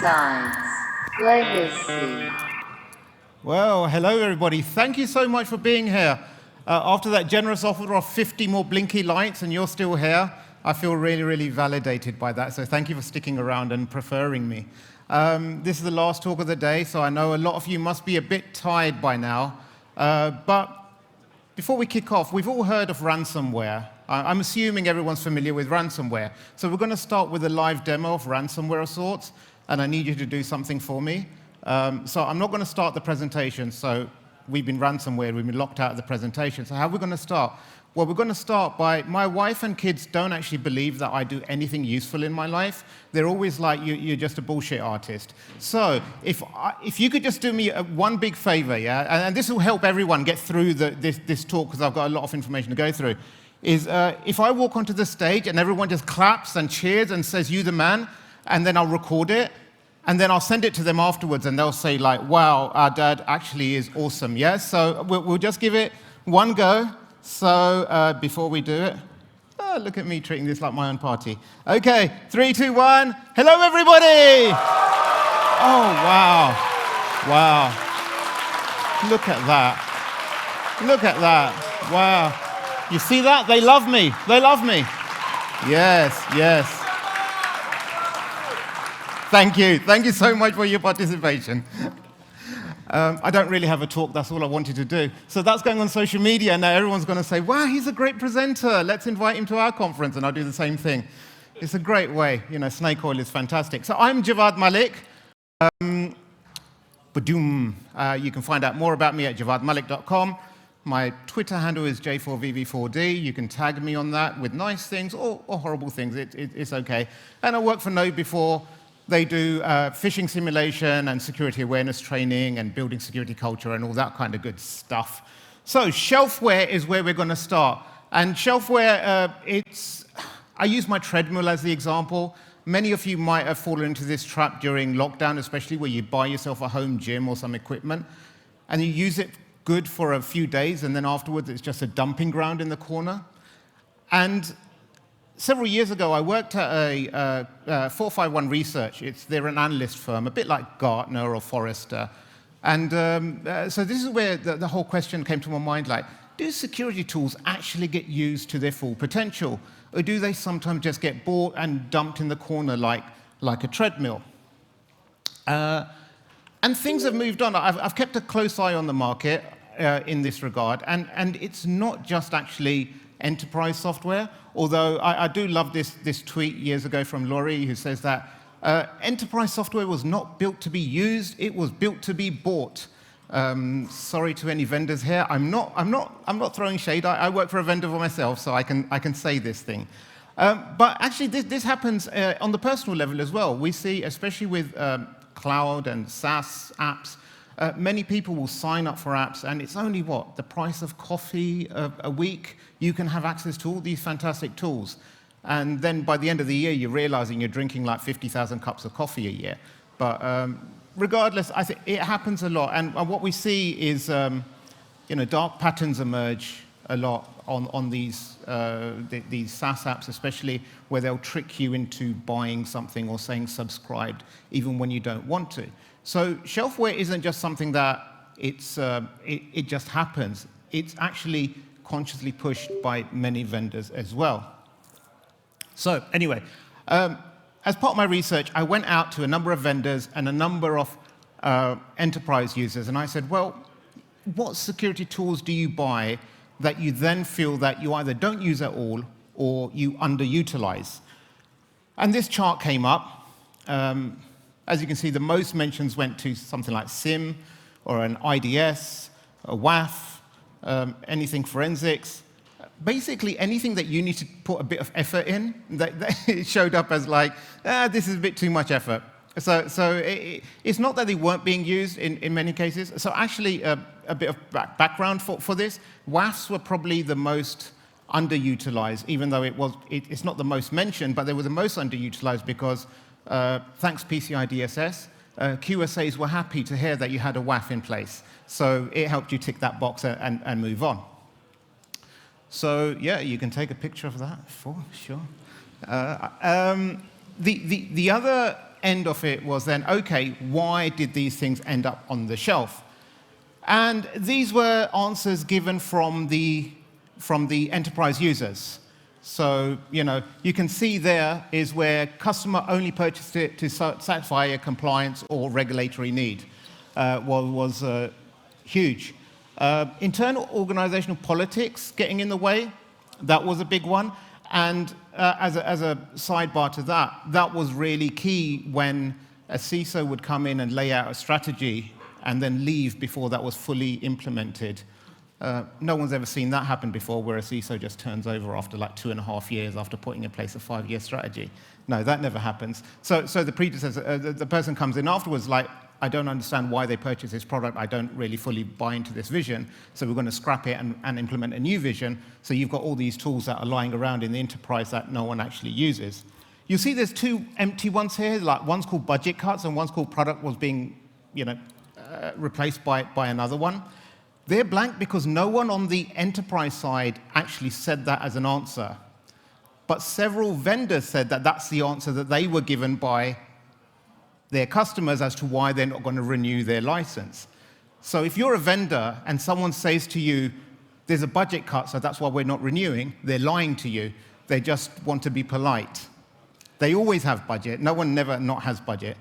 B-Sides Legacy. Well, hello everybody. Thank you so much for being here. After that generous offer of 50 more blinky lights and you're still here, I feel really, really validated by that. So thank you for sticking around and preferring me. This is the last talk of the day, so I know a lot of you must be a bit tired by now. But before we kick off, we've all heard of ransomware. I'm assuming everyone's familiar with ransomware. So we're going to start with a live demo of ransomware of sorts, and I need you to do something for me. So I'm not going to start the presentation. So we've been ransomware, we've been locked out of the presentation. So how are we going to start? Well, we're going to start by, my wife and kids don't actually believe that I do anything useful in my life. They're always like, you're just a bullshit artist. So if you could just do me one big favor, yeah, and this will help everyone get through this talk because I've got a lot of information to go through, is if I walk onto the stage and everyone just claps and cheers and says, you the man, and then I'll record it, and then I'll send it to them afterwards and they'll say like, wow, our dad actually is awesome, yeah? So we'll just give it one go. So before we do it, look at me treating this like my own party. Okay, 3, 2, 1. Hello, everybody! Oh, wow. Wow. Look at that. Look at that. Wow. You see that? They love me. They love me. Yes, yes. Thank you. Thank you so much for your participation. I don't really have a talk, that's all I wanted to do. So that's going on social media, and now everyone's going to say, wow, he's a great presenter, let's invite him to our conference, and I'll do the same thing. It's a great way, you know, snake oil is fantastic. So I'm Javvad Malik. You can find out more about me at javadmalik.com. My Twitter handle is J4VV4D. You can tag me on that with nice things or horrible things, it's okay. And I worked for Node before. They do phishing simulation and security awareness training and building security culture and all that kind of good stuff. So Shelfware is where we're going to start. And Shelfware, I use my treadmill as the example. Many of you might have fallen into this trap during lockdown, especially where you buy yourself a home gym or some equipment, and you use it good for a few days, and then afterwards it's just a dumping ground in the corner. And several years ago, I worked at a 451 Research. They're an analyst firm, a bit like Gartner or Forrester. And so this is where the whole question came to my mind, like, do security tools actually get used to their full potential? Or do they sometimes just get bought and dumped in the corner like a treadmill? And things have moved on. I've kept a close eye on the market in this regard. And it's not just actually enterprise software, although I do love this tweet years ago from Laurie who says that enterprise software was not built to be used, it was built to be bought. Sorry to any vendors here, I'm not throwing shade. I work for a vendor for myself, so I can say this thing. But actually this happens on the personal level as well. We see, especially with cloud and SaaS apps, many people will sign up for apps, and it's only, the price of coffee a week. You can have access to all these fantastic tools. And then by the end of the year, you're realizing you're drinking like 50,000 cups of coffee a year. But regardless, I think it happens a lot. And what we see is, dark patterns emerge a lot on these SaaS apps, especially where they'll trick you into buying something or saying subscribed, even when you don't want to. So Shelfware isn't just something that it just happens. It's actually consciously pushed by many vendors as well. So anyway, as part of my research, I went out to a number of vendors and a number of enterprise users, and I said, well, what security tools do you buy that you then feel that you either don't use at all or you underutilize? And this chart came up. As you can see, the most mentions went to something like SIM or an IDS, a WAF, anything forensics. Basically, anything that you need to put a bit of effort in, that it showed up as like, this is a bit too much effort. So it's not that they weren't being used in many cases. So actually, a bit of background for this. WAFs were probably the most underutilized, even though it's not the most mentioned, but they were the most underutilized because thanks PCI DSS, QSAs were happy to hear that you had a WAF in place. So it helped you tick that box and move on. So yeah, you can take a picture of that for sure. The other end of it was then, okay, why did these things end up on the shelf? And these were answers given from the enterprise users. So, you can see there is where customer only purchased it to satisfy a compliance or regulatory need. Was huge. Internal organizational politics getting in the way, that was a big one. And as a sidebar to that, that was really key when a CISO would come in and lay out a strategy and then leave before that was fully implemented. No one's ever seen that happen before, where a CISO just turns over after like 2.5 years after putting in place a 5-year strategy. No, that never happens. So the predecessor, the person comes in afterwards like, I don't understand why they purchased this product. I don't really fully buy into this vision. So we're going to scrap it and implement a new vision. So you've got all these tools that are lying around in the enterprise that no one actually uses. You see there's 2 empty ones here. Like one's called budget cuts and one's called product was being replaced by another one. They're blank because no one on the enterprise side actually said that as an answer. But several vendors said that that's the answer that they were given by their customers as to why they're not going to renew their license. So if you're a vendor and someone says to you, there's a budget cut, so that's why we're not renewing, they're lying to you. They just want to be polite. They always have budget. No one never not has budget.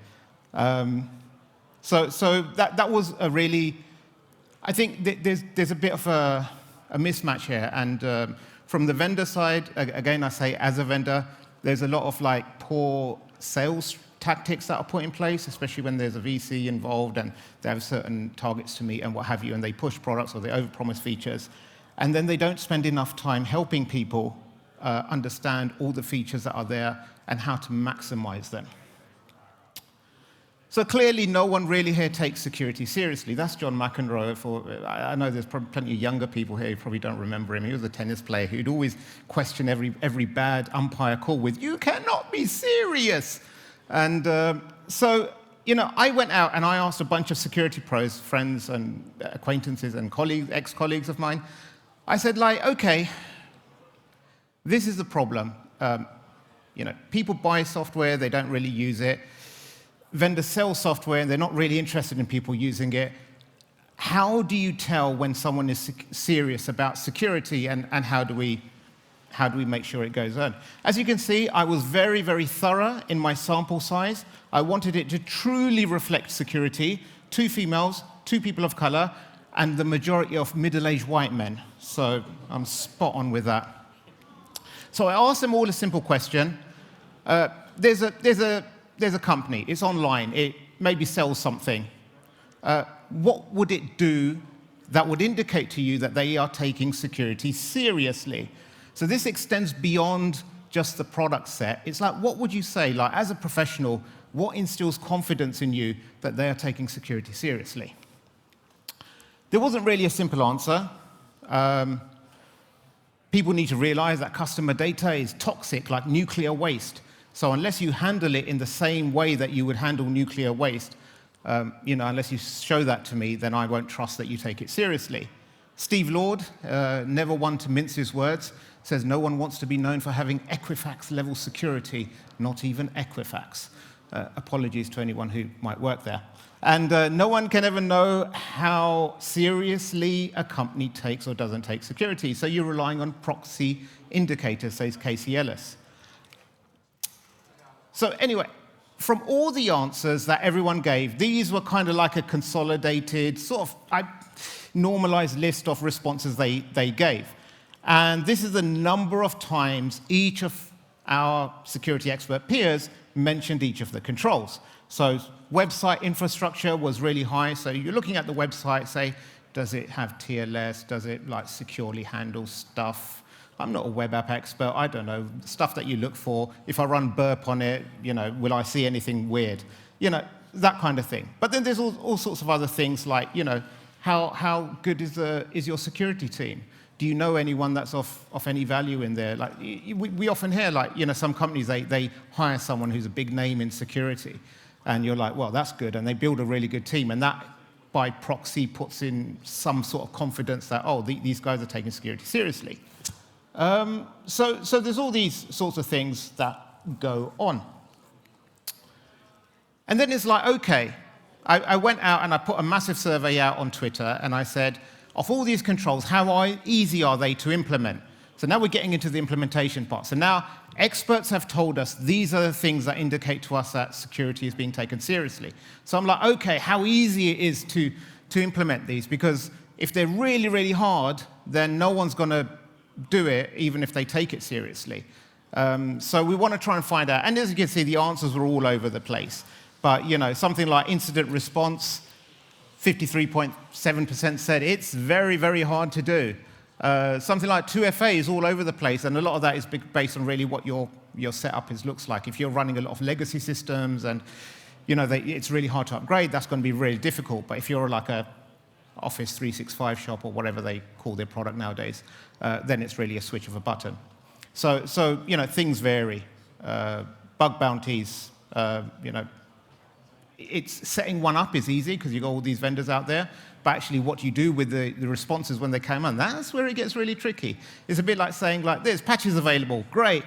So that was a really, I think there's a bit of a mismatch here. And from the vendor side, again, I say as a vendor, there's a lot of like poor sales tactics that are put in place, especially when there's a VC involved and they have certain targets to meet and what have you, and they push products or they overpromise features. And then they don't spend enough time helping people understand all the features that are there and how to maximize them. So clearly, no one really here takes security seriously. That's John McEnroe. I know there's probably plenty of younger people here who probably don't remember him. He was a tennis player who'd always question every bad umpire call with, "You cannot be serious." And so, I went out and I asked a bunch of security pros, friends and acquaintances and colleagues, ex-colleagues of mine. I said, okay, this is the problem. People buy software, they don't really use it. Vendors sell software and they're not really interested in people using it. How do you tell when someone is serious about security, and how do we make sure it goes on? As you can see, I was very, very thorough in my sample size. I wanted it to truly reflect security. 2 females, 2 people of color, and the majority of middle-aged white men. So I'm spot on with that. So I asked them all a simple question. There's a company, it's online, it maybe sells something. What would it do that would indicate to you that they are taking security seriously? So this extends beyond just the product set. It's like, what would you say, like as a professional, what instills confidence in you that they are taking security seriously? There wasn't really a simple answer. People need to realize that customer data is toxic, like nuclear waste. So unless you handle it in the same way that you would handle nuclear waste, unless you show that to me, then I won't trust that you take it seriously. Steve Lord, never one to mince his words, says no one wants to be known for having Equifax-level security, not even Equifax. Apologies to anyone who might work there. And no one can ever know how seriously a company takes or doesn't take security. So you're relying on proxy indicators, says Casey Ellis. So anyway, from all the answers that everyone gave, these were kind of like a consolidated, sort of normalized list of responses they gave. And this is the number of times each of our security expert peers mentioned each of the controls. So website infrastructure was really high. So you're looking at the website, say, does it have TLS? Does it like securely handle stuff? I'm not a web app expert. I don't know, stuff that you look for. If I run burp on it, will I see anything weird? That kind of thing. But then there's all sorts of other things like, how good is your security team? Do you know anyone that's of any value in there? Like we often hear, like, some companies, they hire someone who's a big name in security. And you're like, well, that's good. And they build a really good team. And that, by proxy, puts in some sort of confidence that, these guys are taking security seriously. So there's all these sorts of things that go on. And then it's like, okay, I went out and I put a massive survey out on Twitter, and I said, of all these controls, how easy are they to implement? So now we're getting into the implementation part. So now experts have told us these are the things that indicate to us that security is being taken seriously. So I'm like, okay, how easy it is to implement these, because if they're really, really hard, then no one's going to do it, even if they take it seriously. So we want to try and find out. And as you can see, the answers were all over the place. But something like incident response, 53.7% said it's very, very hard to do. Something like 2FA is all over the place, and a lot of that is based on really what your setup looks like. If you're running a lot of legacy systems and it's really hard to upgrade, that's going to be really difficult. But if you're like a Office 365 shop or whatever they call their product nowadays, then it's really a switch of a button. So things vary. Bug bounties, it's setting one up is easy because you've got all these vendors out there. But actually what you do with the responses when they come in, that's where it gets really tricky. It's a bit like saying, like, there's patches available, great.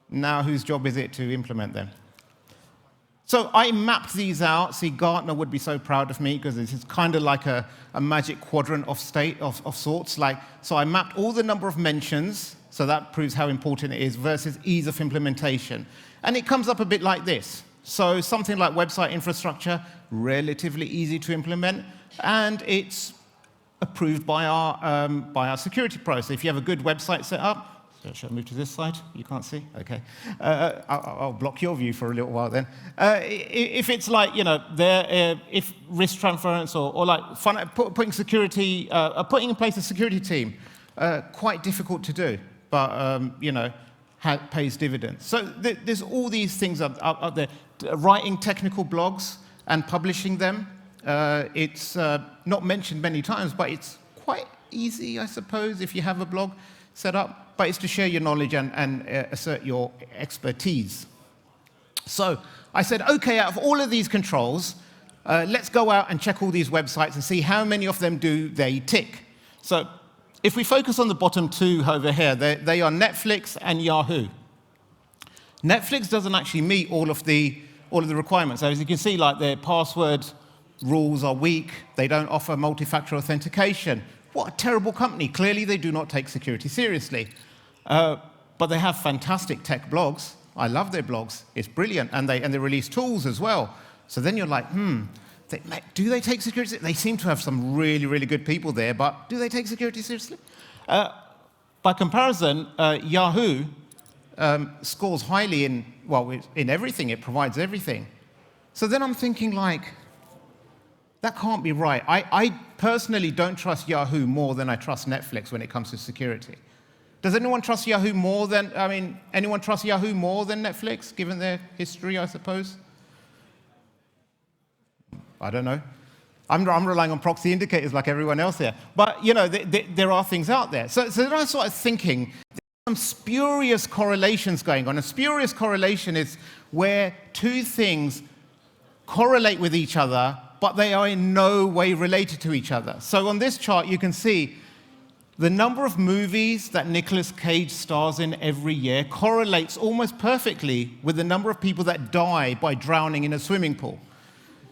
Now whose job is it to implement them? So I mapped these out. See, Gartner would be so proud of me because this is kind of like a magic quadrant of state of sorts. So I mapped all the number of mentions, so that proves how important it is, versus ease of implementation. And it comes up a bit like this. So something like website infrastructure, relatively easy to implement, and it's approved by our security pros. So if you have a good website set up, should I move to this side? You can't see? OK. I'll block your view for a little while then. If it's like, if risk transference or like putting security, putting in place a security team, quite difficult to do, but, pays dividends. So there's all these things up there. Writing technical blogs and publishing them. It's not mentioned many times, but it's quite easy, I suppose, if you have a blog set up. But it's to share your knowledge and assert your expertise. So I said, OK, out of all of these controls, let's go out and check all these websites and see how many of them do they tick. So if we focus on the bottom two over here, they are Netflix and Yahoo. Netflix doesn't actually meet all of the requirements. So as you can see, like their password rules are weak. They don't offer multi-factor authentication. What a terrible company. Clearly, they do not take security seriously. But they have fantastic tech blogs. I love their blogs. It's brilliant. And they release tools as well. So then you're like, do they take security seriously? They seem to have some really, really good people there, but do they take security seriously? By comparison, Yahoo scores highly in everything. It provides everything. So then I'm thinking, like, that can't be right. I personally don't trust Yahoo more than I trust Netflix when it comes to security. Does anyone trust Yahoo more than, anyone trust Yahoo more than Netflix, given their history, I suppose? I don't know. I'm relying on proxy indicators like everyone else here. But, there are things out there. So then I started thinking, there's some spurious correlations going on. A spurious correlation is where two things correlate with each other, but they are in no way related to each other. So on this chart, you can see the number of movies that Nicolas Cage stars in every year correlates almost perfectly with the number of people that die by drowning in a swimming pool.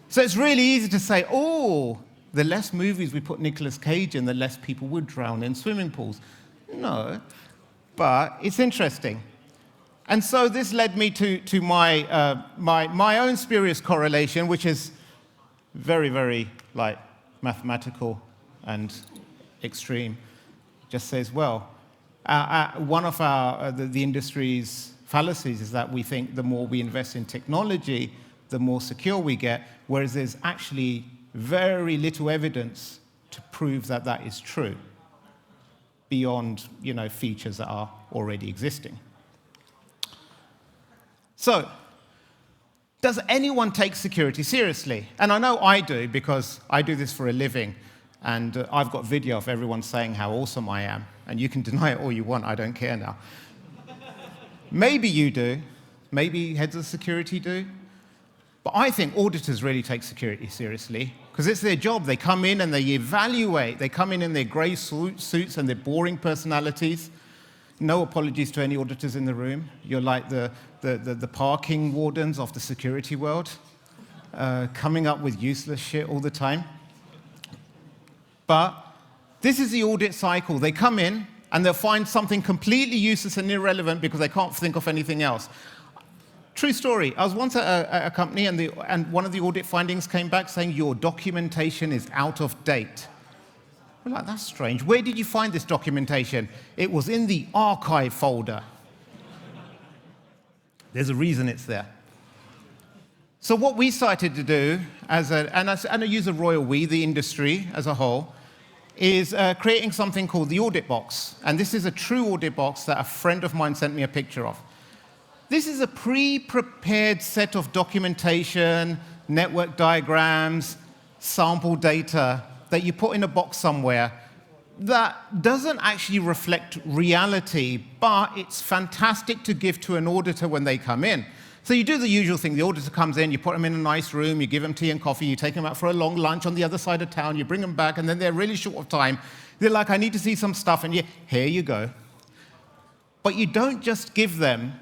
So it's really easy to say, oh, the less movies we put Nicolas Cage in, the less people would drown in swimming pools. No, but it's interesting. And so this led me to my own spurious correlation, which is very, very mathematical and extreme. Just says, well, one of the industry's fallacies is that we think the more we invest in technology, the more secure we get, whereas there's actually very little evidence to prove that that is true beyond features that are already existing. So, does anyone take security seriously? And I know I do, because I do this for a living, and I've got video of everyone saying how awesome I am. And you can deny it all you want, I don't care now. Maybe you do. Maybe heads of security do. But I think auditors really take security seriously, because it's their job. They come in and they evaluate. They come in their grey suits and their boring personalities. No apologies to any auditors in the room. You're like the parking wardens of the security world, coming up with useless shit all the time. But this is the audit cycle. They come in, and they'll find something completely useless and irrelevant because they can't think of anything else. True story. I was once at a company, and one of the audit findings came back saying, your documentation is out of date. We're like, that's strange. Where did you find this documentation? It was in the archive folder. There's a reason it's there. So what we started to do, and I use a royal we, the industry as a whole, is creating something called the audit box. And this is a true audit box that a friend of mine sent me a picture of. This is a pre-prepared set of documentation, network diagrams, sample data that you put in a box somewhere that doesn't actually reflect reality, but it's fantastic to give to an auditor when they come in. So you do the usual thing. The auditor comes in, you put them in a nice room, you give them tea and coffee, you take them out for a long lunch on the other side of town, you bring them back, and then they're really short of time. They're like, I need to see some stuff, and here you go. But you don't just give them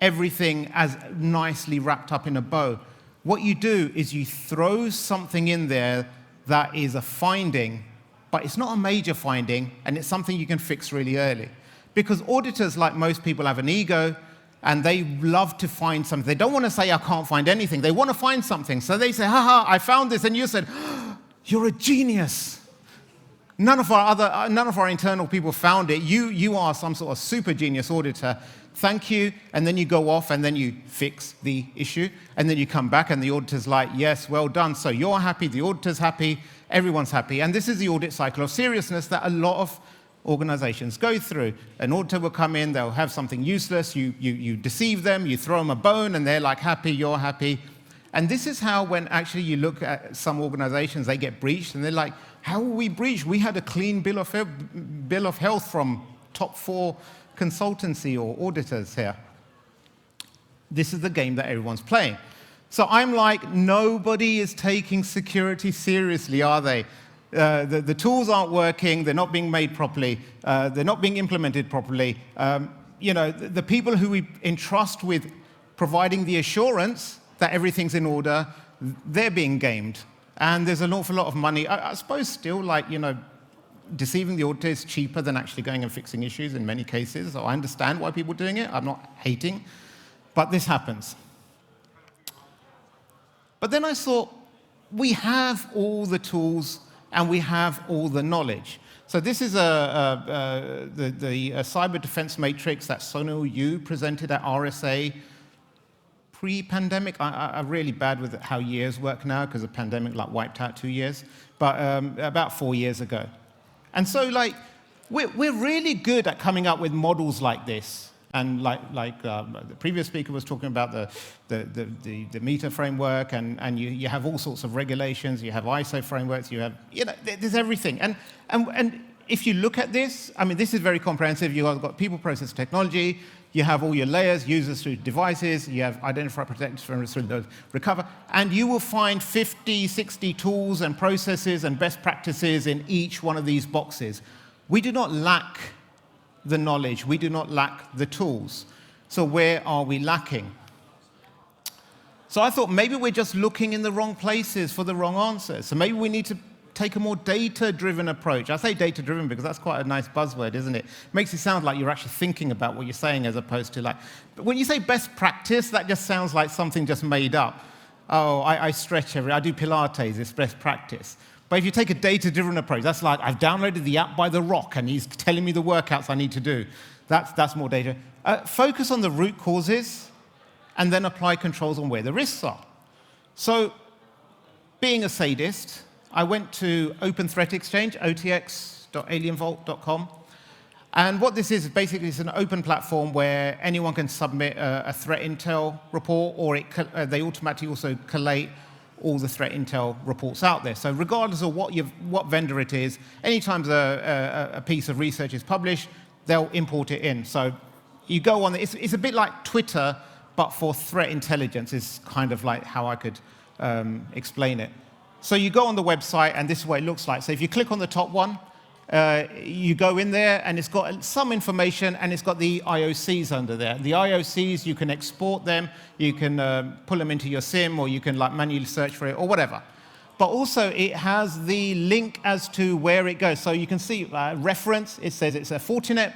everything as nicely wrapped up in a bow. What you do is you throw something in there that is a finding, but it's not a major finding, and it's something you can fix really early. Because auditors, like most people, have an ego, and they love to find something. They don't want to say, I can't find anything. They want to find something. So they say, haha, I found this, and you said, you're a genius. None of our internal people found it. You are some sort of super genius auditor. Thank you, and then you go off, and then you fix the issue, and then you come back, and the auditor's like, yes, well done. So you're happy, the auditor's happy, everyone's happy. And this is the audit cycle of seriousness that a lot of organizations go through. An auditor will come in, they'll have something useless, you deceive them, you throw them a bone, and they're like happy, you're happy. And this is how, when actually you look at some organizations, they get breached, and they're like, how were we breached? We had a clean bill of health from top 4 consultancy or auditors here. This is the game that everyone's playing. So I'm like, nobody is taking security seriously, are they? The tools aren't working, they're not being made properly, they're not being implemented properly. The people who we entrust with providing the assurance that everything's in order, they're being gamed. And there's an awful lot of money. I suppose still, deceiving the auditor is cheaper than actually going and fixing issues in many cases. So I understand why people are doing it. I'm not hating. But this happens. But then I thought, we have all the tools and we have all the knowledge. So this is the cyber defense matrix that Sonal Yu presented at RSA pre-pandemic. I'm really bad with how years work now because the pandemic wiped out 2 years. But about 4 years ago. And so, we're really good at coming up with models like this. And the previous speaker was talking about the META framework, and you have all sorts of regulations, you have ISO frameworks, you have, there's everything. And if you look at this, I mean, this is very comprehensive. You've got people, process, technology, you have all your layers, users through devices, you have identify, protect, through the recover, and you will find 50, 60 tools and processes and best practices in each one of these boxes. We do not lack the knowledge, we do not lack the tools. So where are we lacking? So I thought maybe we're just looking in the wrong places for the wrong answers. So maybe we need to take a more data-driven approach. I say data-driven because that's quite a nice buzzword, isn't it? Makes it sound like you're actually thinking about what you're saying as opposed to but when you say best practice, that just sounds like something just made up. Oh, I stretch I do Pilates, it's best practice. But if you take a data-driven approach, that's like, I've downloaded the app by The Rock and he's telling me the workouts I need to do. That's more data. Focus on the root causes and then apply controls on where the risks are. So, being a sadist, I went to Open Threat Exchange, otx.alienvault.com. And what this is basically it's an open platform where anyone can submit a threat intel report, or they automatically also collate all the threat intel reports out there. So regardless of what vendor it is, anytime a piece of research is published, they'll import it in. So you go on, it's a bit like Twitter, but for threat intelligence is kind of like how I could explain it. So you go on the website, and this is what it looks like. So if you click on the top one, You go in there, and it's got some information, and it's got the IOCs under there. The IOCs, you can export them, you can pull them into your SIM, or you can like manually search for it, or whatever. But also, it has the link as to where it goes. So you can see reference. It says it's a Fortinet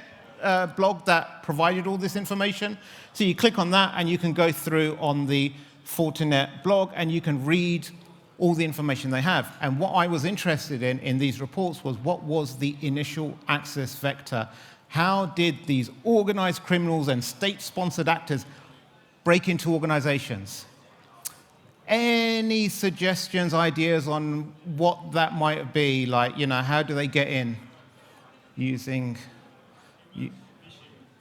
blog that provided all this information. So you click on that, and you can go through on the Fortinet blog, and you can read all the information they have. And what I was interested in these reports was what was the initial access vector? How did these organized criminals and state-sponsored actors break into organizations? Any suggestions, ideas on what that might be? Like, how do they get in? Using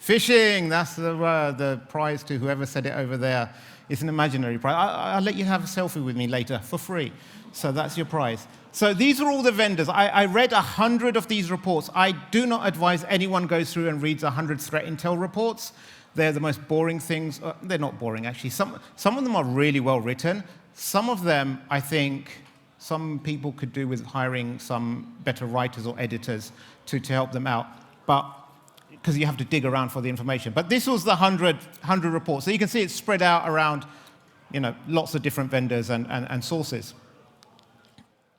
phishing. That's the prize to whoever said it over there. It's an imaginary prize. I'll let you have a selfie with me later for free. So that's your prize. So these are all the vendors. I read 100 of these reports. I do not advise anyone goes through and reads 100 threat intel reports. They're the most boring things. They're not boring, actually. Some of them are really well written. Some of them, I think, some people could do with hiring some better writers or editors to help them out. But because you have to dig around for the information. But this was the 100 reports. So you can see it's spread out around lots of different vendors and sources.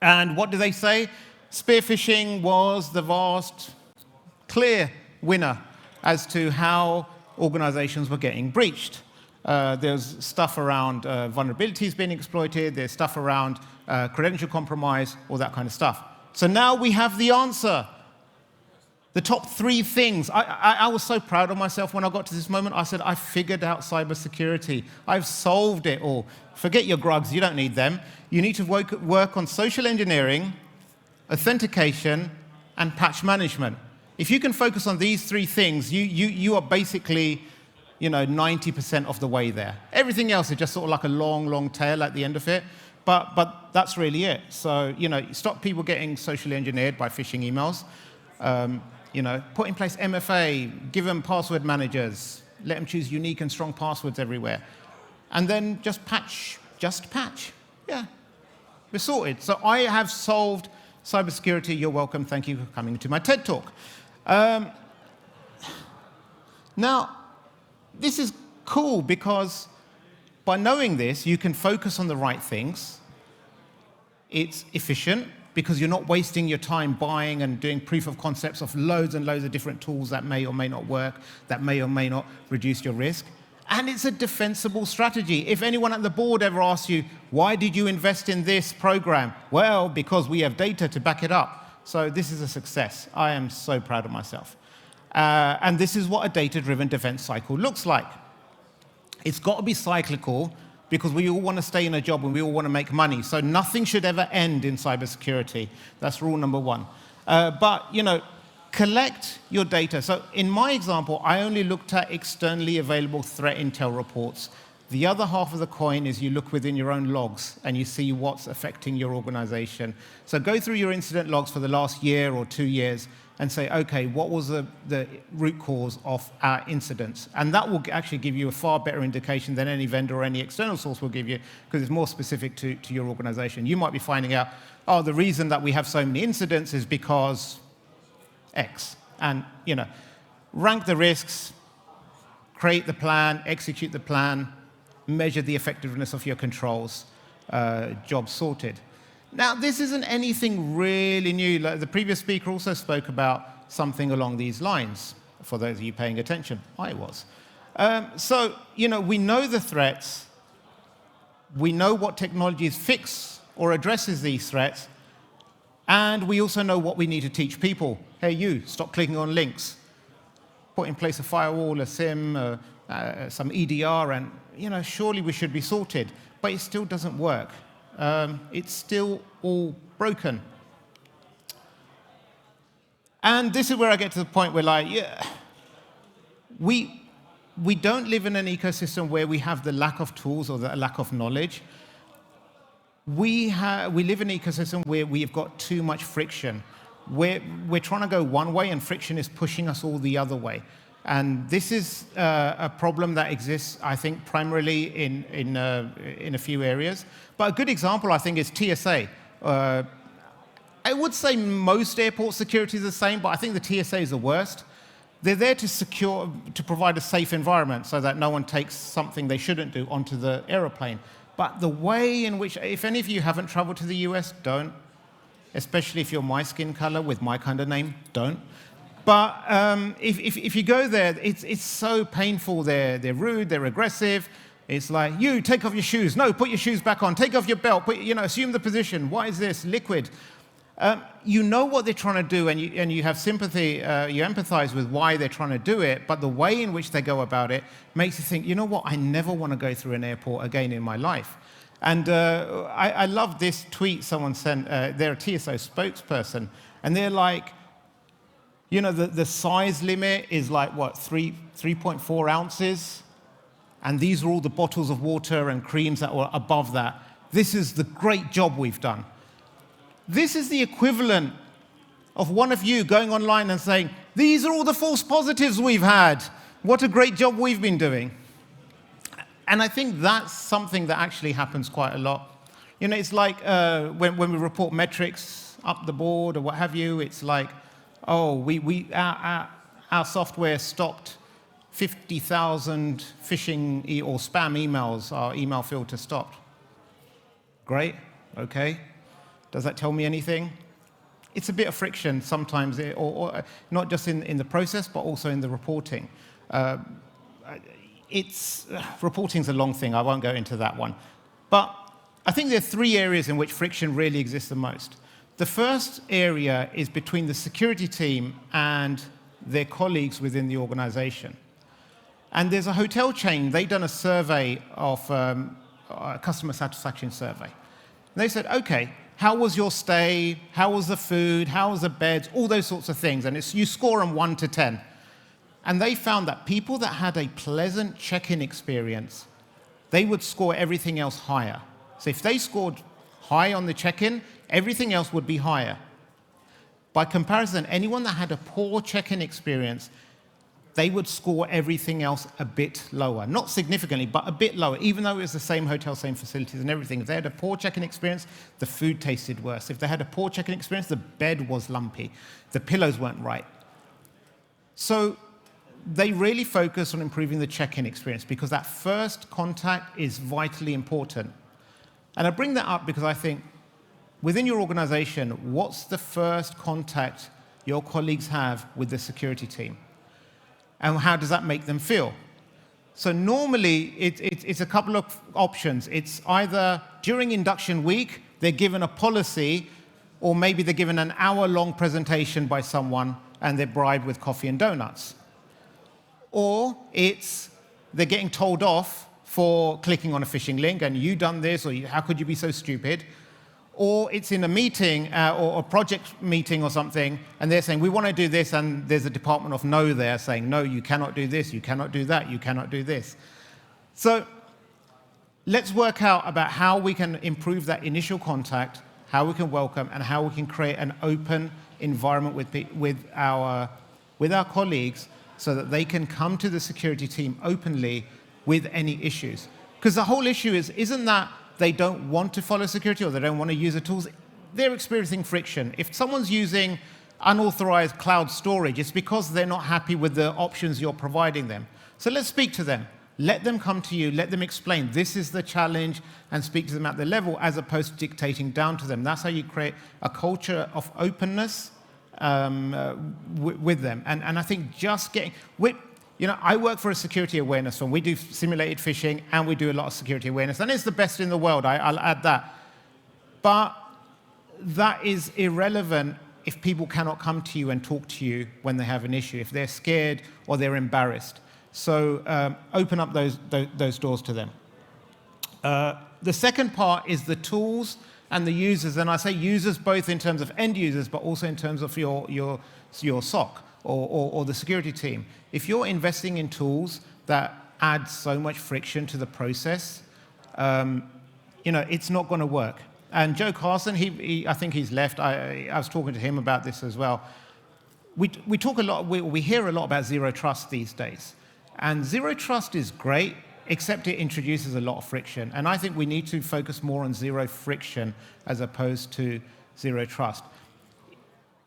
And what do they say? Spear phishing was the vast, clear winner as to how organizations were getting breached. There's stuff around vulnerabilities being exploited. There's stuff around credential compromise, all that kind of stuff. So now we have the answer. The top 3 things. I was so proud of myself when I got to this moment. I said, I figured out cybersecurity. I've solved it all. Forget your grugs. You don't need them. You need to work on social engineering, authentication, and patch management. If you can focus on these 3 things, you are basically 90% of the way there. Everything else is just sort of like a long tail at the end of it. But that's really it. So, stop people getting socially engineered by phishing emails. Put in place MFA, give them password managers, let them choose unique and strong passwords everywhere. And then just patch. Yeah, we're sorted. So I have solved cybersecurity. You're welcome. Thank you for coming to my TED Talk. Now, this is cool because by knowing this, you can focus on the right things. It's efficient, because you're not wasting your time buying and doing proof of concepts of loads and loads of different tools that may or may not work, that may or may not reduce your risk. And it's a defensible strategy. If anyone at the board ever asks you, why did you invest in this program? Well, because we have data to back it up. So this is a success. I am so proud of myself. And this is what a data-driven defense cycle looks like. It's got to be cyclical, because we all want to stay in a job and we all want to make money. So nothing should ever end in cybersecurity. That's rule number 1. But, collect your data. So in my example, I only looked at externally available threat intel reports. The other half of the coin is you look within your own logs and you see what's affecting your organization. So go through your incident logs for the last year or 2 years and say, okay, what was the root cause of our incidents? And that will actually give you a far better indication than any vendor or any external source will give you, because it's more specific to your organization. You might be finding out, oh, the reason that we have so many incidents is because X. And, rank the risks, create the plan, execute the plan, measure the effectiveness of your controls, job sorted. Now, this isn't anything really new. Like the previous speaker also spoke about something along these lines, for those of you paying attention. I was. So, we know the threats. We know what technologies fix or addresses these threats. And we also know what we need to teach people. Hey, you, stop clicking on links. Put in place a firewall, a SIM, some EDR, and, surely we should be sorted. But it still doesn't work. It's still all broken. And this is where I get to the point where, we don't live in an ecosystem where we have the lack of tools or the lack of knowledge. We live in an ecosystem where we've got too much friction. We're trying to go one way, and friction is pushing us all the other way. And this is a problem that exists, I think, primarily in a few areas. But a good example, I think, is TSA. I would say most airport security is the same, but I think the TSA is the worst. They're there to provide a safe environment so that no one takes something they shouldn't do onto the aeroplane. But the way in which, if any of you haven't traveled to the US, don't. Especially if you're my skin color with my kind of name, don't. But if you go there, it's so painful. They're rude, they're aggressive. It's like, you, take off your shoes. No, put your shoes back on. Take off your belt. Assume the position. What is this? Liquid. You know what they're trying to do, and you have sympathy, you empathize with why they're trying to do it, but the way in which they go about it makes you think, you know what, I never want to go through an airport again in my life. And I love this tweet someone sent. They're a TSO spokesperson, and they're like, the size limit is like, what, 3.4 ounces? And these are all the bottles of water and creams that were above that. This is the great job we've done. This is the equivalent of one of you going online and saying, these are all the false positives we've had. What a great job we've been doing. And I think that's something that actually happens quite a lot. It's like when we report metrics up the board or what have you, it's like, oh, our software stopped 50,000 phishing or spam emails, our email filter stopped. Great, okay. Does that tell me anything? It's a bit of friction sometimes, or not just in the process, but also in the reporting. Reporting's a long thing. I won't go into that one. But I think there are three areas in which friction really exists the most. The first area is between the security team and their colleagues within the organization. And there's a hotel chain. They've done a survey of a customer satisfaction survey. And they said, OK, how was your stay? How was the food? How was the beds? All those sorts of things. And you score them 1 to 10. And they found that people that had a pleasant check-in experience, they would score everything else higher. So if they scored high on the check-in, everything else would be higher. By comparison, anyone that had a poor check-in experience, they would score everything else a bit lower. Not significantly, but a bit lower, even though it was the same hotel, same facilities and everything. If they had a poor check-in experience, the food tasted worse. If they had a poor check-in experience, the bed was lumpy. The pillows weren't right. So they really focus on improving the check-in experience because that first contact is vitally important. And I bring that up because I think within your organization, what's the first contact your colleagues have with the security team? And how does that make them feel? So normally, it's a couple of options. It's either during induction week, they're given a policy, or maybe they're given an hour-long presentation by someone, and they're bribed with coffee and donuts. Or it's they're getting told off for clicking on a phishing link, and you done this, or how could you be so stupid? Or it's in a meeting or a project meeting or something, and they're saying, we want to do this, and there's a department of no there saying, no, you cannot do this, you cannot do that, you cannot do this. So let's work out about how we can improve that initial contact, how we can welcome, and how we can create an open environment with our colleagues so that they can come to the security team openly with any issues. Because the whole issue isn't that they don't want to follow security or they don't want to use the tools. They're experiencing friction. If someone's using unauthorized cloud storage, it's because they're not happy with the options you're providing them. So let's speak to them. Let them come to you. Let them explain this is the challenge and speak to them at their level as opposed to dictating down to them. That's how you create a culture of openness with them. And I think just getting... I work for a security awareness firm. We do simulated phishing, and we do a lot of security awareness. And it's the best in the world, I'll add that. But that is irrelevant if people cannot come to you and talk to you when they have an issue, if they're scared or they're embarrassed. So open up those doors to them. The second part is the tools and the users. And I say users both in terms of end users, but also in terms of your SOC. Or the security team. If you're investing in tools that add so much friction to the process, it's not going to work. And Joe Carson, I think he's left. I was talking to him about this as well. We talk a lot. We hear a lot about zero trust these days, and zero trust is great, except it introduces a lot of friction. And I think we need to focus more on zero friction as opposed to zero trust.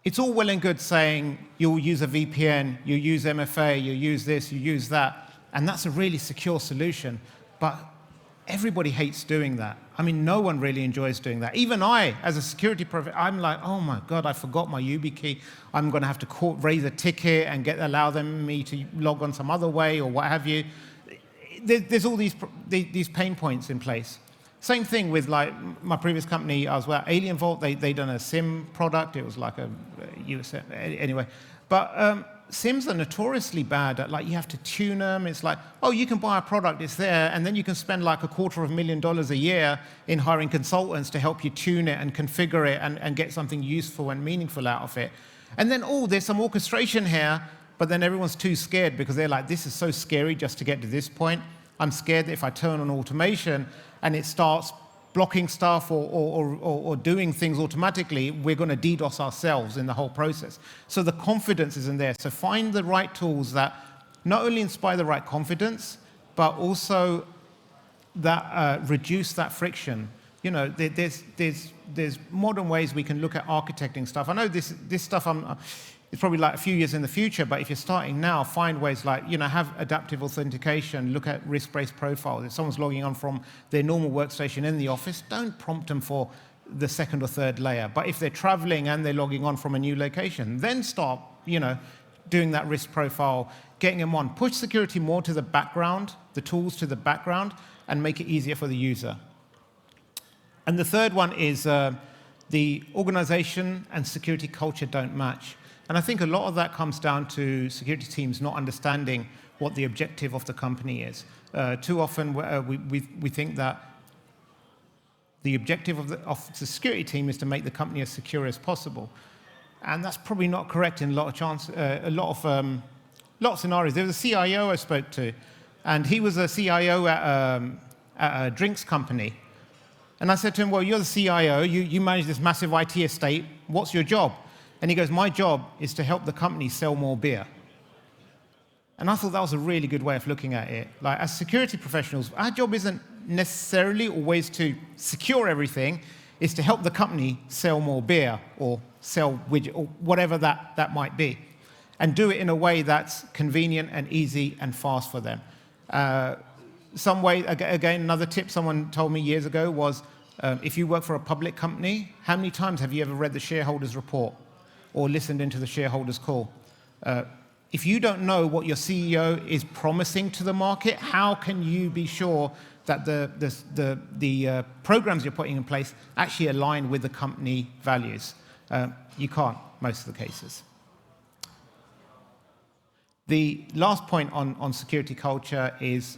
it's all well and good saying you'll use a VPN, you use MFA, you use this, you use that, and that's a really secure solution. But everybody hates doing that. I mean, no one really enjoys doing that. Even I, as a security professional, I'm like, oh my God, I forgot my YubiKey. I'm going to have to raise a ticket and allow me to log on some other way or what have you. There's all these pain points in place. Same thing with like my previous company I was at, Alien Vault. They done a SIM product. It was like a US anyway. But SIMs are notoriously bad at, like, you have to tune them. It's like, oh, you can buy a product, it's there, and then you can spend like $250,000 a year in hiring consultants to help you tune it and configure it and get something useful and meaningful out of it. And then, oh, there's some orchestration here, but then everyone's too scared because they're like, this is so scary just to get to this point. I'm scared that if I turn on automation and it starts blocking stuff or doing things automatically, we're going to DDoS ourselves in the whole process. So the confidence isn't there. So find the right tools that not only inspire the right confidence, but also that reduce that friction. You know, there's modern ways we can look at architecting stuff. I know this stuff it's probably like a few years in the future, but if you're starting now, find ways like, you know, have adaptive authentication, look at risk-based profiles. If someone's logging on from their normal workstation in the office, don't prompt them for the second or third layer. But if they're traveling and they're logging on from a new location, then start, you know, doing that risk profile, getting them on. Push security more to the background, the tools to the background, and make it easier for the user. And the third one is the organization and security culture don't match. And I think a lot of that comes down to security teams not understanding what the objective of the company is. Too often we think that the objective of the security team is to make the company as secure as possible. And that's probably not correct in a lot of scenarios. There was a CIO I spoke to, and he was a CIO at a drinks company. And I said to him, well, you're the CIO, you manage this massive IT estate, what's your job? And he goes, my job is to help the company sell more beer. And I thought that was a really good way of looking at it. Like, as security professionals, our job isn't necessarily always to secure everything, it's to help the company sell more beer or sell widget or whatever that might be. And do it in a way that's convenient and easy and fast for them. Some way, again, another tip someone told me years ago was, if you work for a public company, how many times have you ever read the shareholders report or listened into the shareholders call? If you don't know what your CEO is promising to the market, how can you be sure that the programs you're putting in place actually align with the company values? You can't, most of the cases. The last point on security culture is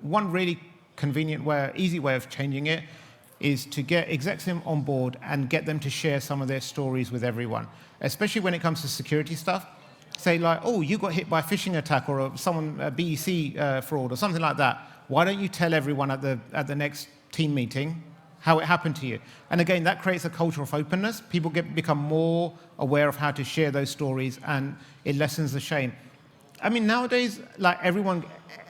one really convenient way, easy way of changing it is to get execs on board and get them to share some of their stories with everyone, especially when it comes to security stuff. Say like, oh, you got hit by a phishing attack or a BEC fraud or something like that. Why don't you tell everyone at the next team meeting how it happened to you? And again, that creates a culture of openness. People become more aware of how to share those stories, and it lessens the shame. I mean, nowadays, like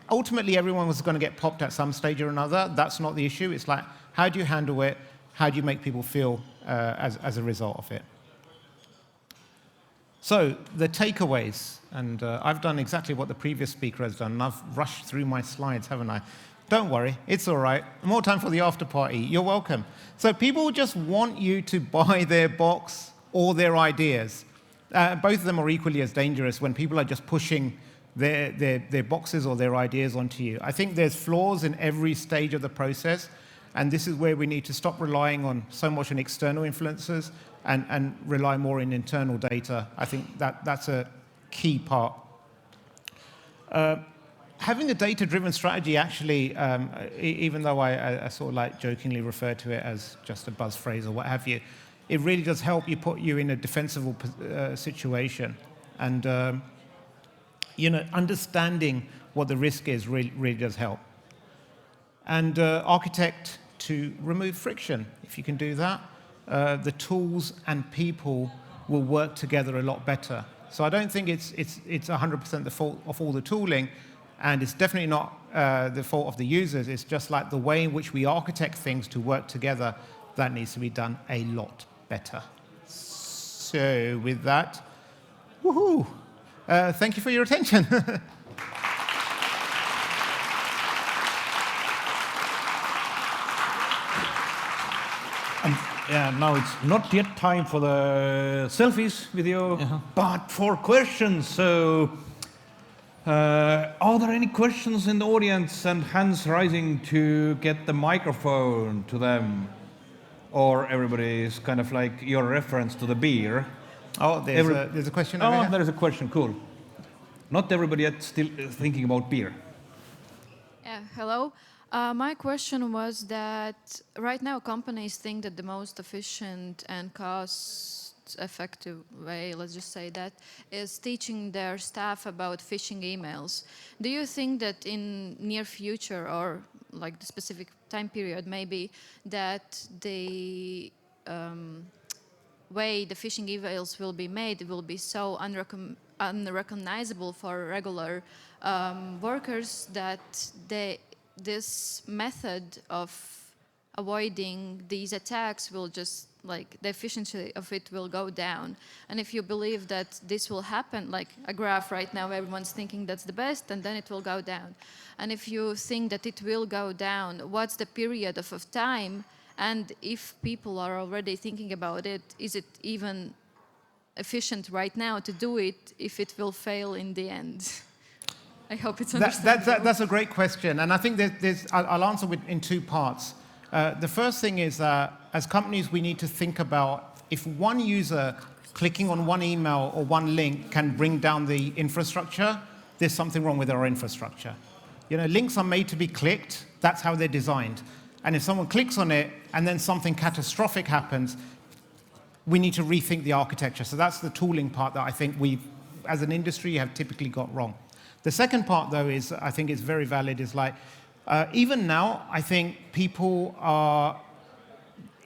ultimately everyone was going to get popped at some stage or another. That's not the issue. It's like, how do you handle it? How do you make people feel as a result of it? So the takeaways, and I've done exactly what the previous speaker has done, and I've rushed through my slides, haven't I? Don't worry, it's all right. More time for the after party. You're welcome. So people just want you to buy their box or their ideas. Both of them are equally as dangerous when people are just pushing their boxes or their ideas onto you. I think there's flaws in every stage of the process, and this is where we need to stop relying on so much on external influences and rely more on internal data. I think that's a key part. Having a data-driven strategy actually, even though I sort of like jokingly refer to it as just a buzz phrase or what have you, it really does help you put you in a defensible situation. And understanding what the risk is really does help. And architect to remove friction. If you can do that, the tools and people will work together a lot better. So I don't think it's 100% the fault of all the tooling, and it's definitely not the fault of the users. It's just like the way in which we architect things to work together that needs to be done a lot better. So with that, woohoo! Thank you for your attention. Yeah, now it's not yet time for the selfies with you, but for questions. So, are there any questions in the audience and hands rising to get the microphone to them? Or everybody is kind of like your reference to the beer? Oh, there's a question over Oh, here. there is a question, cool. Not everybody yet still thinking about beer. Hello. My question was that right now companies think that the most efficient and cost-effective way, let's just say that, is teaching their staff about phishing emails. Do you think that in near future or like the specific time period maybe that the way the phishing emails will be made will be so unrecognizable for regular workers that this method of avoiding these attacks will just, like, the efficiency of it will go down? And if you believe that this will happen, like a graph right now, everyone's thinking that's the best, and then it will go down. And if you think that it will go down, what's the period of time? And if people are already thinking about it, is it even efficient right now to do it if it will fail in the end? I hope it's understandable. That's a great question, and I think I'll answer in two parts. The first thing is that as companies, we need to think about if one user clicking on one email or one link can bring down the infrastructure, there's something wrong with our infrastructure. You know, links are made to be clicked. That's how they're designed. And if someone clicks on it and then something catastrophic happens, we need to rethink the architecture. So that's the tooling part that I think as an industry, have typically got wrong. The second part, though, is I think is very valid, is like, even now, I think people are,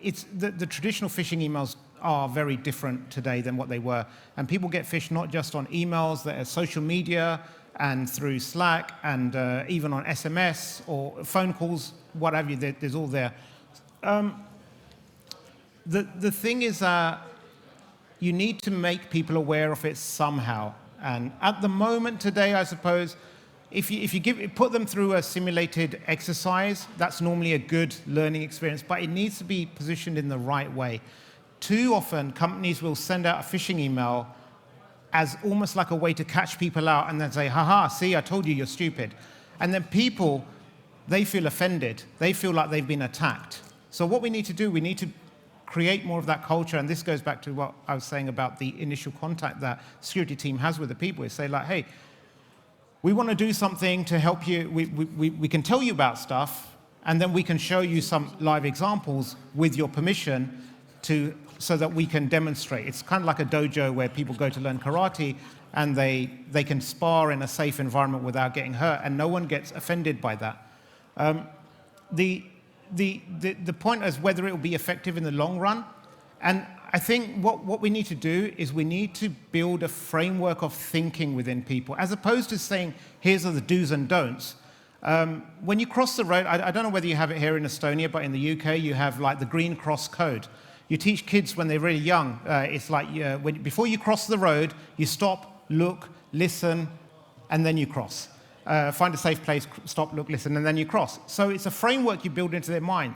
the traditional phishing emails are very different today than what they were. And people get phished not just on emails, that are social media and through Slack and even on SMS or phone calls, whatever, there's all there. The thing is that you need to make people aware of it somehow. And at the moment today, I suppose, if you put them through a simulated exercise, that's normally a good learning experience, but it needs to be positioned in the right way. Too often, companies will send out a phishing email as almost like a way to catch people out and then say, haha, see, I told you you're stupid. And then people, they feel offended. They feel like they've been attacked. So what we need to do, we need to create more of that culture, and this goes back to what I was saying about the initial contact that security team has with the people, is say like, hey, we want to do something to help you, we can tell you about stuff, and then we can show you some live examples with your permission so that we can demonstrate. It's kind of like a dojo where people go to learn karate, and they can spar in a safe environment without getting hurt, and no one gets offended by that. The point is whether it will be effective in the long run. And I think what we need to do is we need to build a framework of thinking within people, as opposed to saying, here's the do's and don'ts. When you cross the road, I don't know whether you have it here in Estonia, but in the UK, you have like the green cross code. You teach kids when they're really young. It's like before you cross the road, you stop, look, listen, and then you cross. Find a safe place, stop, look, listen, and then you cross. So it's a framework you build into their mind.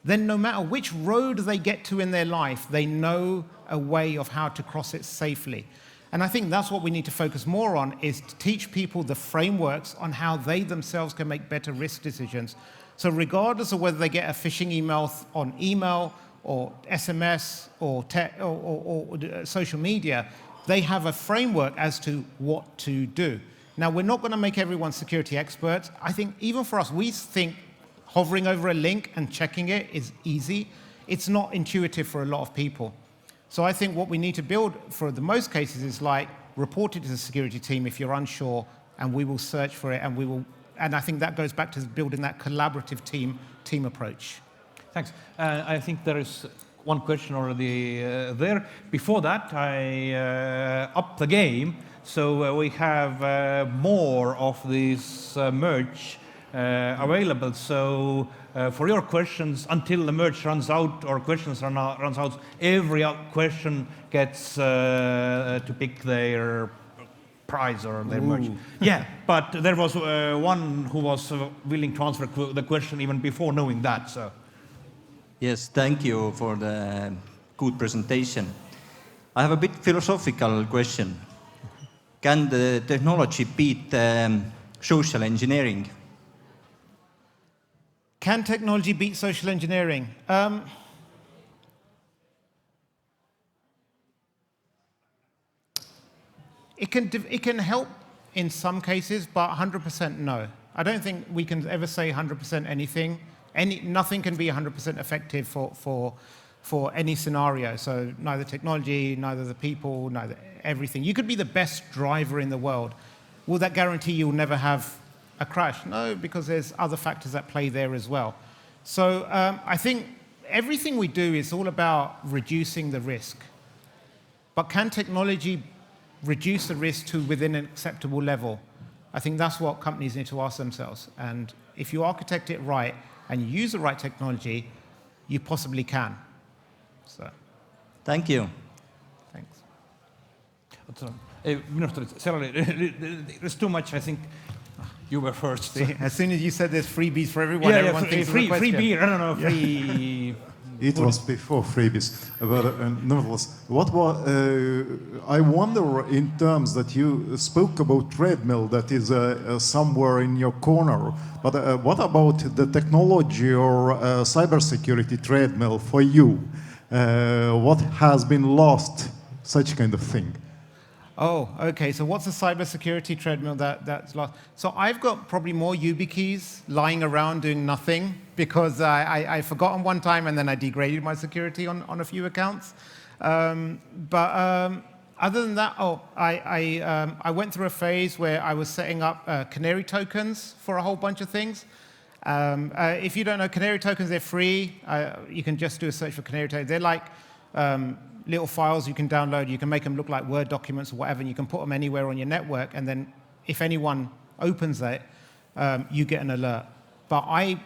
Then no matter which road they get to in their life, they know a way of how to cross it safely. And I think that's what we need to focus more on, is to teach people the frameworks on how they themselves can make better risk decisions. So regardless of whether they get a phishing email on email or SMS or social media, they have a framework as to what to do. Now, we're not going to make everyone security experts. I think even for us, we think hovering over a link and checking it is easy. It's not intuitive for a lot of people. So I think what we need to build for the most cases is like report it to the security team if you're unsure, and we will search for it, and I think that goes back to building that collaborative team approach. Thanks. I think there is one question already there. Before that, I upped the game. So we have more of this merch available. So for your questions, until the merge runs out or questions runs out, every question gets to pick their prize or their merge. Yeah, but there was one who was willing to answer the question even before knowing that. So. Yes, thank you for the good presentation. I have a bit philosophical question. Can the technology beat social engineering? Can technology beat social engineering? It can help in some cases, but 100% no. I don't think we can ever say 100% anything. Nothing can be 100% effective for any scenario. So neither technology, neither the people, neither everything. You could be the best driver in the world. Will that guarantee you'll never have a crash? No, because there's other factors at play there as well. So I think everything we do is all about reducing the risk. But can technology reduce the risk to within an acceptable level? I think that's what companies need to ask themselves. And if you architect it right and you use the right technology, you possibly can. So. Thank you. Thanks. Minusta seal oli, there's too much, I think. You were first. See, as soon as you said there's freebies for everyone, everyone thinks free beer. I don't know, free. It was before freebies, but nevertheless, I wonder in terms that you spoke about treadmill that is somewhere in your corner, but what about the technology or cybersecurity treadmill for you? What has been lost, such kind of thing? Oh, okay. So what's a cybersecurity treadmill that's lost? So I've got probably more YubiKeys lying around doing nothing because I forgot them one time and then I degraded my security on a few accounts. But other than that, I went through a phase where I was setting up canary tokens for a whole bunch of things. If you don't know, canary tokens, they're free. You can just do a search for canary tokens. They're like little files you can download. You can make them look like Word documents or whatever, and you can put them anywhere on your network, and then if anyone opens it, you get an alert. But I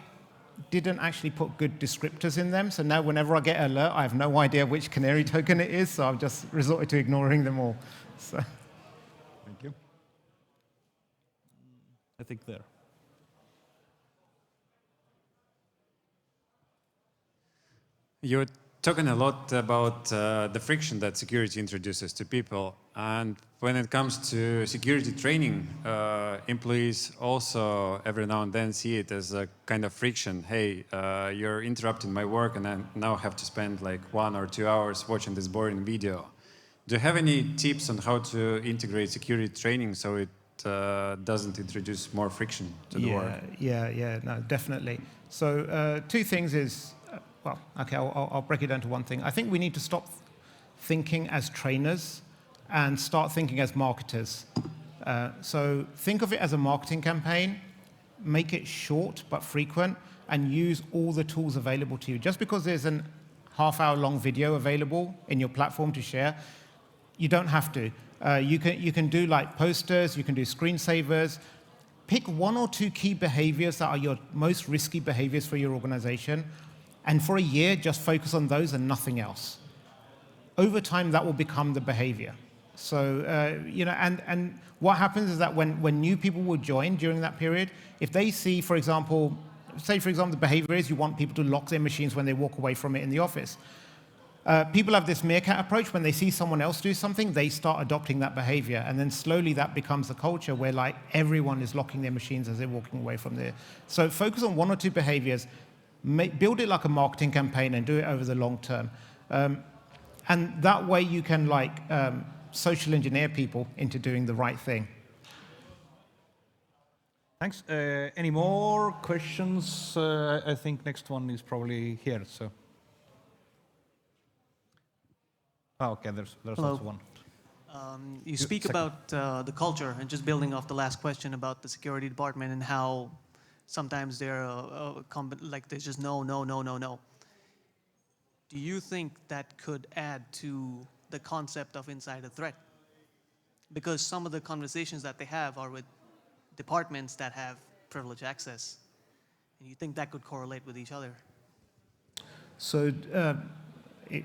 didn't actually put good descriptors in them, so now whenever I get an alert, I have no idea which canary token it is, so I've just resorted to ignoring them all. So. Thank you. I think there. You're talking a lot about the friction that security introduces to people. And when it comes to security training, employees also every now and then see it as a kind of friction. Hey, you're interrupting my work and I now have to spend like 1 or 2 hours watching this boring video. Do you have any tips on how to integrate security training so it doesn't introduce more friction to the work? Yeah, no, definitely. So 2 things is, well, okay, I'll break it down to one thing. I think we need to stop thinking as trainers and start thinking as marketers. So think of it as a marketing campaign, make it short but frequent, and use all the tools available to you. Just because there's an half-hour-long video available in your platform to share, you don't have to. You can do like posters, you can do screensavers. Pick 1 or 2 key behaviors that are your most risky behaviors for your organization, and for a year, just focus on those and nothing else. Over time, that will become the behavior. So, and what happens is that when new people will join during that period, if they see, for example, the behavior is you want people to lock their machines when they walk away from it in the office. People have this meerkat approach. When they see someone else do something, they start adopting that behavior. And then slowly that becomes the culture where like everyone is locking their machines as they're walking away from there. So focus on 1 or 2 behaviors. Build it like a marketing campaign and do it over the long term. And that way you can like social engineer people into doing the right thing. Thanks. Any more questions? I think next one is probably here. So. Oh, okay, there's also one. You speak about the culture, and just building off the last question about the security department and how sometimes they're like there's just no. Do you think that could add to the concept of insider threat? Because some of the conversations that they have are with departments that have privilege access. And you think that could correlate with each other? So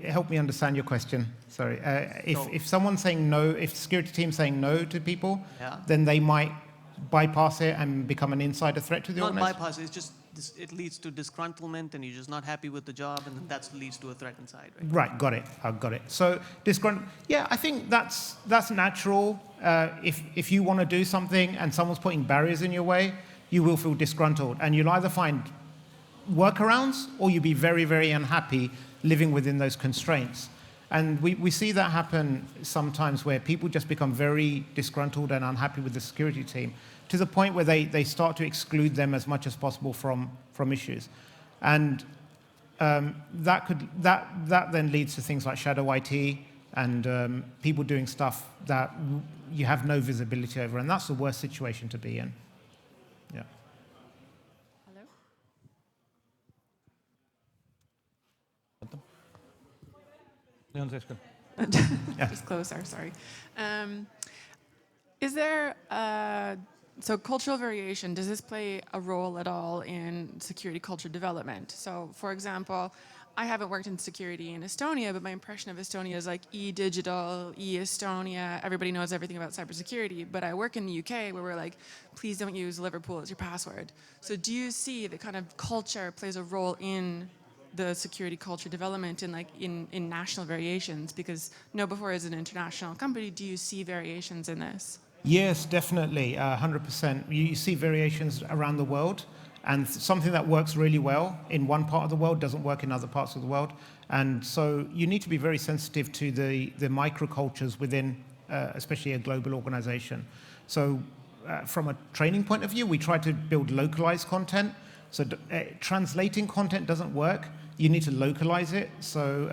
help me understand your question. Sorry. If someone's saying no, if the security team's saying no to people, then they might bypass it and become an insider threat to the organization? Not bypass, it's just, it leads to disgruntlement and you're just not happy with the job, and then that leads to a threat inside, right? Right, got it. I've got it. So yeah, I think that's natural. If you want to do something and someone's putting barriers in your way, you will feel disgruntled, and you'll either find workarounds or you'll be very, very unhappy living within those constraints. And we see that happen sometimes where people just become very disgruntled and unhappy with the security team to the point where they start to exclude them as much as possible from issues. And that then leads to things like shadow IT and people doing stuff that you have no visibility over. And that's the worst situation to be in. Yeah. Just closer, sorry. Is there, so cultural variation, does this play a role at all in security culture development? So for example, I haven't worked in security in Estonia, but my impression of Estonia is like e-digital, e-Estonia, everybody knows everything about cybersecurity, but I work in the UK where we're like, please don't use Liverpool as your password. So do you see that kind of culture plays a role in the security culture development in national variations? Because KnowBe4 is an international company. Do you see variations in this? Yes, definitely, 100%. You see variations around the world, and something that works really well in one part of the world doesn't work in other parts of the world. And so you need to be very sensitive to the microcultures within, especially a global organization. So from a training point of view, we try to build localized content. So translating content doesn't work. You need to localize it, so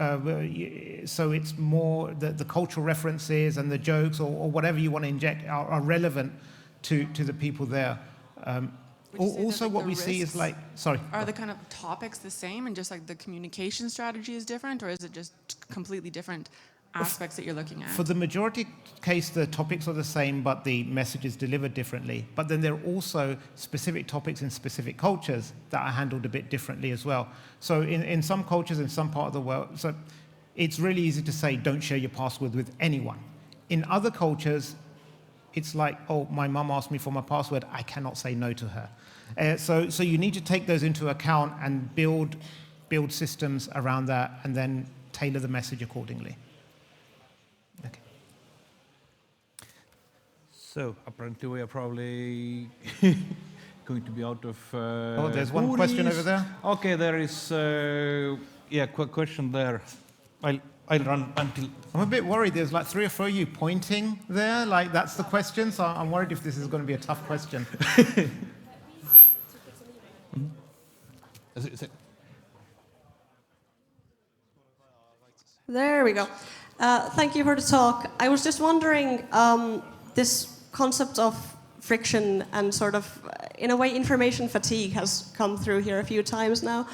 it's more the cultural references and the jokes or whatever you want to inject are relevant to the people there. Also, what we see is like, sorry. Are the kind of topics the same and just like the communication strategy is different, or is it just completely different aspects that you're looking at? For the majority case, the topics are the same, but the message is delivered differently. But then there are also specific topics in specific cultures that are handled a bit differently as well. So in some cultures, in some part of the world, so it's really easy to say, don't share your password with anyone. In other cultures, it's like, oh, my mum asked me for my password, I cannot say no to her. So you need to take those into account and build systems around that and then tailor the message accordingly. Okay. So apparently we are probably going to be out of. Oh, there's one question over there. Okay, there is quick question there. I'll run until. I'm a bit worried. There's like 3 or 4 of you pointing there, like that's the question. So I'm worried if this is going to be a tough question. There we go. Thank you for the talk. I was just wondering, this concept of friction and sort of, in a way, information fatigue has come through here a few times now.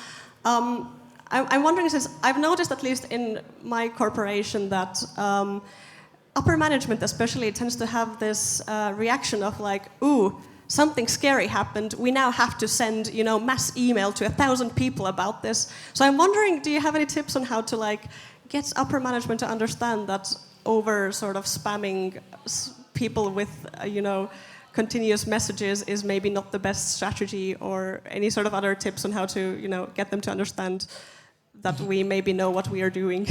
I'm wondering, since I've noticed, at least in my corporation, that upper management especially tends to have this reaction of like, ooh, something scary happened. We now have to send, mass email to 1,000 people about this. So I'm wondering, do you have any tips on how to like get upper management to understand that over sort of spamming people with, continuous messages is maybe not the best strategy, or any sort of other tips on how to, get them to understand that we maybe know what we are doing?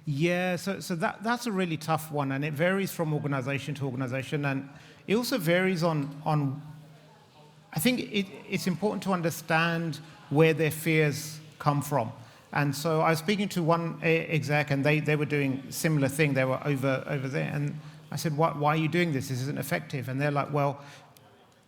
Yeah, so that's a really tough one, and it varies from organization to organization, and it also varies on I think it's important to understand where their fears come from. And so I was speaking to one exec, and they were doing a similar thing. They were over there, and I said, why are you doing this? This isn't effective. And they're like, well,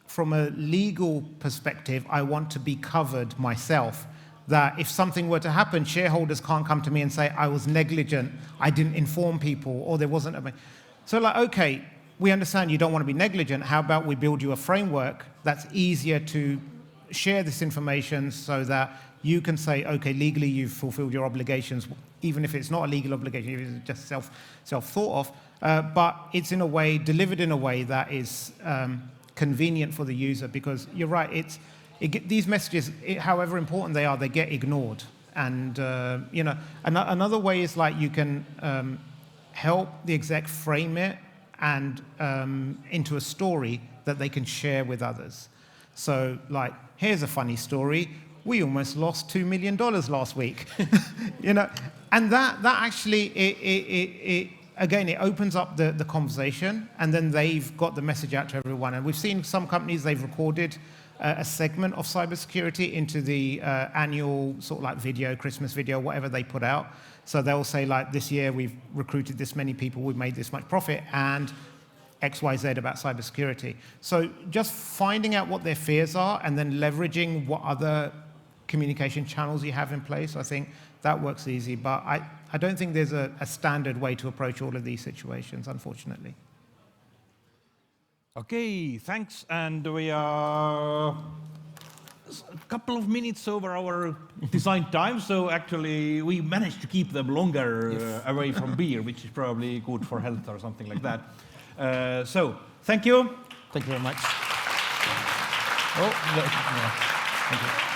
from a legal perspective, I want to be covered myself, that if something were to happen, shareholders can't come to me and say, I was negligent, I didn't inform people, or there wasn't a... So like, okay, we understand you don't want to be negligent. How about we build you a framework that's easier to share this information so that you can say, okay, legally you've fulfilled your obligations, even if it's not a legal obligation, if it's just self-thought of, but it's in a way, delivered in a way that is convenient for the user, because you're right, these messages, however important they are, they get ignored. And you know, another way is like you can help the exec frame it and into a story that they can share with others. So like, here's a funny story. We almost lost $2 million last week. You know, and that actually, again, it opens up the conversation, and then they've got the message out to everyone. And we've seen some companies, they've recorded a segment of cybersecurity into the annual sort of like video, Christmas video, whatever they put out. So they'll say like, this year we've recruited this many people, we've made this much profit, and XYZ about cybersecurity. So just finding out what their fears are and then leveraging what other communication channels you have in place, I think that works easy. But I don't think there's a standard way to approach all of these situations, unfortunately. Okay, thanks. And we are a couple of minutes over our design time, so actually we managed to keep them longer away from beer, which is probably good for health or something like that. So, thank you. Thank you very much. Oh, yeah. Thank you.